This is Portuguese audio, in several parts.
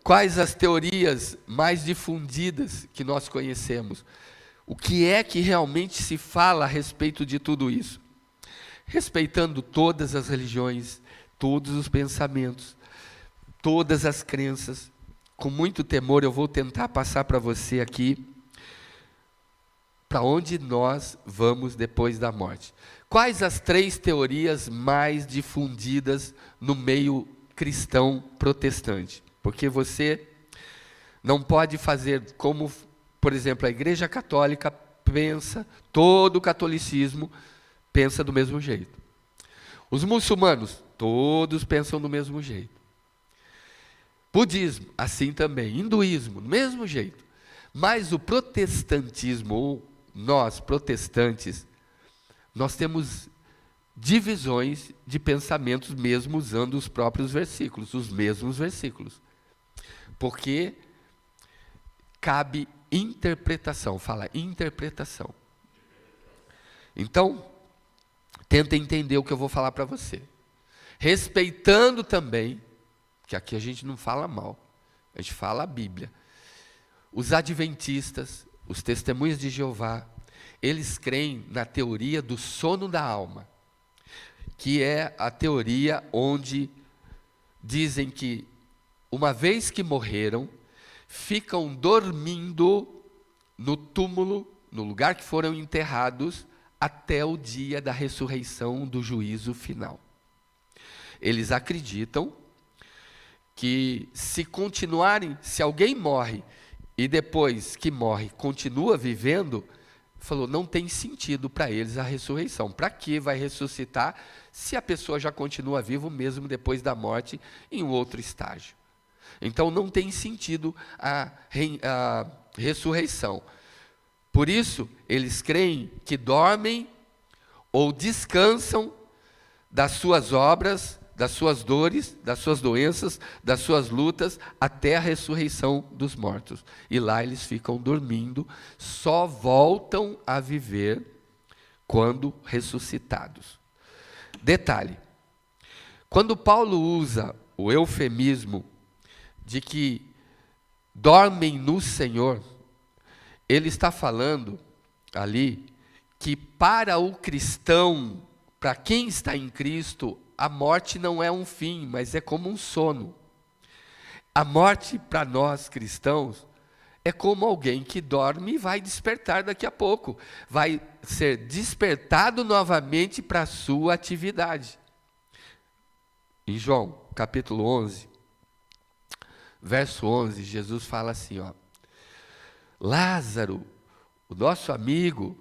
quais as teorias mais difundidas que nós conhecemos? O que é que realmente se fala a respeito de tudo isso? Respeitando todas as religiões, todos os pensamentos, todas as crenças, com muito temor eu vou tentar passar para você aqui para onde nós vamos depois da morte. Quais as 3 teorias mais difundidas no meio cristão protestante? Porque você não pode fazer como, por exemplo, a Igreja Católica pensa, todo o catolicismo pensa do mesmo jeito. Os muçulmanos, todos pensam do mesmo jeito. Budismo, assim também. Hinduísmo, do mesmo jeito. Mas o protestantismo, ou nós protestantes, nós temos divisões de pensamentos mesmo usando os próprios versículos, os mesmos versículos. Porque cabe interpretação, fala interpretação. Então, tenta entender o que eu vou falar para você. Respeitando também, que aqui a gente não fala mal, a gente fala a Bíblia. Os adventistas, os testemunhas de Jeová, eles creem na teoria do sono da alma, que é a teoria onde dizem que, uma vez que morreram, ficam dormindo no túmulo, no lugar que foram enterrados, até o dia da ressurreição do juízo final. Eles acreditam que se alguém morre e depois que morre continua vivendo, falou, não tem sentido para eles a ressurreição. Para que vai ressuscitar se a pessoa já continua viva mesmo depois da morte em um outro estágio? Então não tem sentido a ressurreição. Por isso, eles creem que dormem ou descansam das suas obras, das suas dores, das suas doenças, das suas lutas, até a ressurreição dos mortos. E lá eles ficam dormindo, só voltam a viver quando ressuscitados. Detalhe, quando Paulo usa o eufemismo de que dormem no Senhor, ele está falando ali que para o cristão, para quem está em Cristo, a morte não é um fim, mas é como um sono. A morte para nós cristãos é como alguém que dorme e vai despertar daqui a pouco. Vai ser despertado novamente para a sua atividade. Em João, capítulo 11, verso 11, Jesus fala assim, ó, Lázaro, o nosso amigo,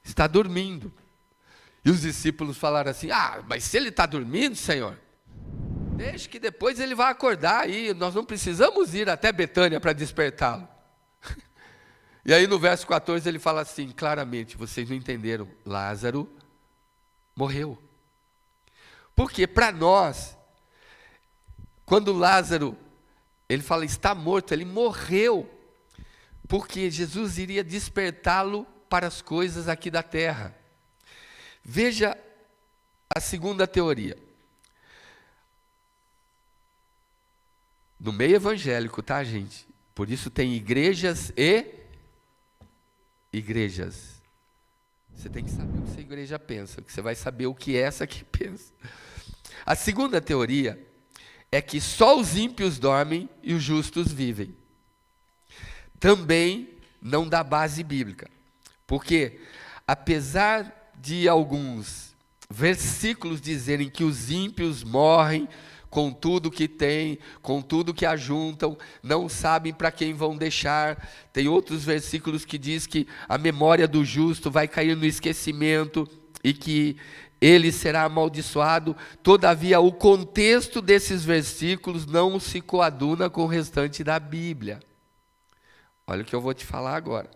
está dormindo. E os discípulos falaram assim, mas se ele está dormindo, Senhor, deixa que depois ele vai acordar aí, nós não precisamos ir até Betânia para despertá-lo. E aí no verso 14 ele fala assim, claramente, vocês não entenderam, Lázaro morreu. Porque para nós, quando Lázaro, ele fala, está morto, ele morreu, porque Jesus iria despertá-lo para as coisas aqui da terra. Veja a segunda teoria. No meio evangélico, tá, gente? Por isso tem igrejas e igrejas. Você tem que saber o que essa igreja pensa, que você vai saber o que essa aqui pensa. A segunda teoria é que só os ímpios dormem e os justos vivem. Também não dá base bíblica. Porque, apesar de alguns versículos dizerem que os ímpios morrem com tudo que têm, com tudo que ajuntam, não sabem para quem vão deixar. Tem outros versículos que diz que a memória do justo vai cair no esquecimento e que ele será amaldiçoado. Todavia, o contexto desses versículos não se coaduna com o restante da Bíblia. Olha o que eu vou te falar agora.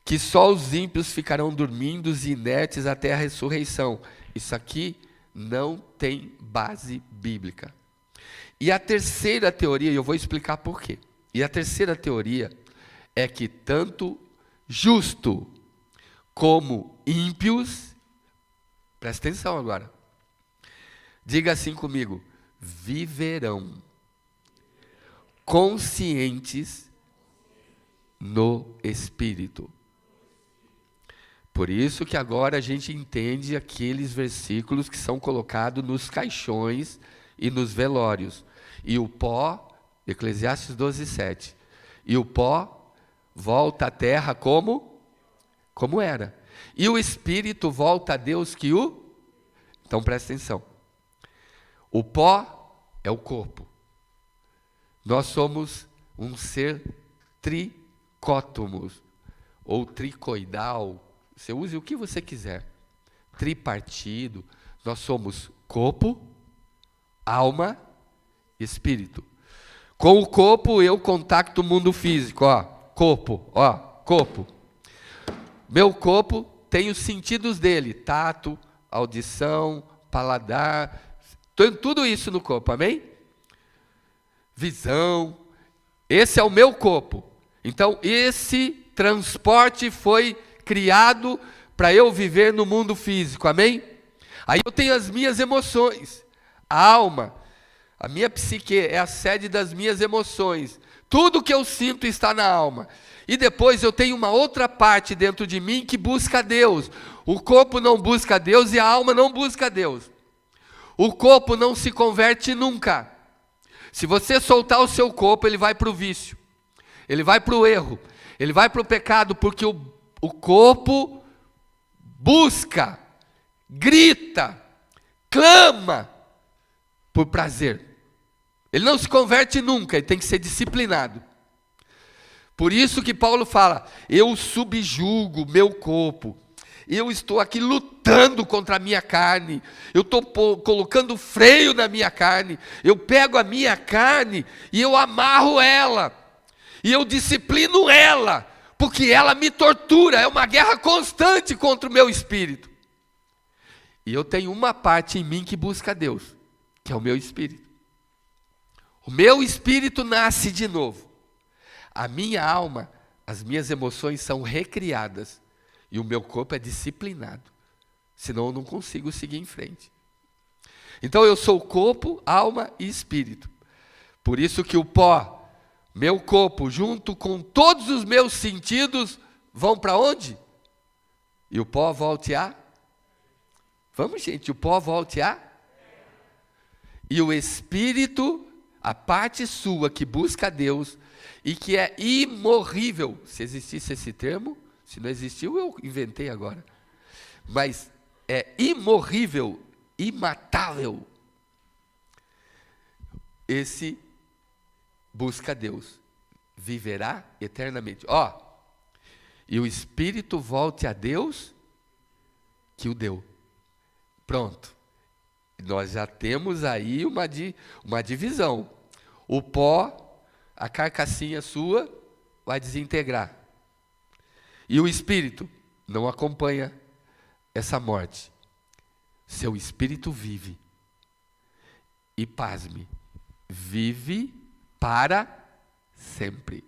Que só os ímpios ficarão dormindo e inertes até a ressurreição. Isso aqui não tem base bíblica. E a terceira teoria, e eu vou explicar por quê. E a terceira teoria é que tanto justo como ímpios, presta atenção agora, diga assim comigo, viverão. conscientes no Espírito. Por isso que agora a gente entende aqueles versículos que são colocados nos caixões e nos velórios. E o pó, Eclesiastes 12:7. E o pó volta à terra como era. E o Espírito volta a Deus que o... Então presta atenção. O pó é o corpo. Nós somos um ser tricótomos, ou tricoidal. Você use o que você quiser. Tripartido. Nós somos corpo, alma, espírito. Com o corpo eu contacto o mundo físico. Corpo. Meu corpo tem os sentidos dele. Tato, audição, paladar. Tudo isso no corpo, amém? Visão. Esse é o meu corpo. Então esse transporte foi criado para eu viver no mundo físico, amém? Aí eu tenho as minhas emoções, a alma, a minha psique é a sede das minhas emoções, tudo que eu sinto está na alma, e depois eu tenho uma outra parte dentro de mim que busca Deus. O corpo não busca Deus e a alma não busca Deus. O corpo não se converte nunca. Se você soltar o seu corpo, ele vai para o vício, ele vai para o erro, ele vai para o pecado, porque o corpo busca, grita, clama por prazer. Ele não se converte nunca, ele tem que ser disciplinado. Por isso que Paulo fala, eu subjugo meu corpo. Eu estou aqui lutando contra a minha carne. Eu estou colocando freio na minha carne. Eu pego a minha carne e eu amarro ela. E eu disciplino ela. Porque ela me tortura, é uma guerra constante contra o meu espírito. E eu tenho uma parte em mim que busca Deus, que é o meu espírito. O meu espírito nasce de novo. A minha alma, as minhas emoções são recriadas. E o meu corpo é disciplinado. Senão eu não consigo seguir em frente. Então eu sou corpo, alma e espírito. Por isso que o pó, meu corpo, junto com todos os meus sentidos, vão para onde? E o pó volte a? Vamos, gente, o pó volte a? E o espírito, a parte sua que busca Deus e que é imorrível. Se existisse esse termo, se não existiu, eu inventei agora. Mas é imorrível, imatável. Esse busca Deus, viverá eternamente. E o espírito volte a Deus que o deu. Pronto. Nós já temos aí uma divisão. O pó, a carcassinha sua, vai desintegrar. E o espírito não acompanha essa morte. Seu espírito vive. E pasme, vive para sempre.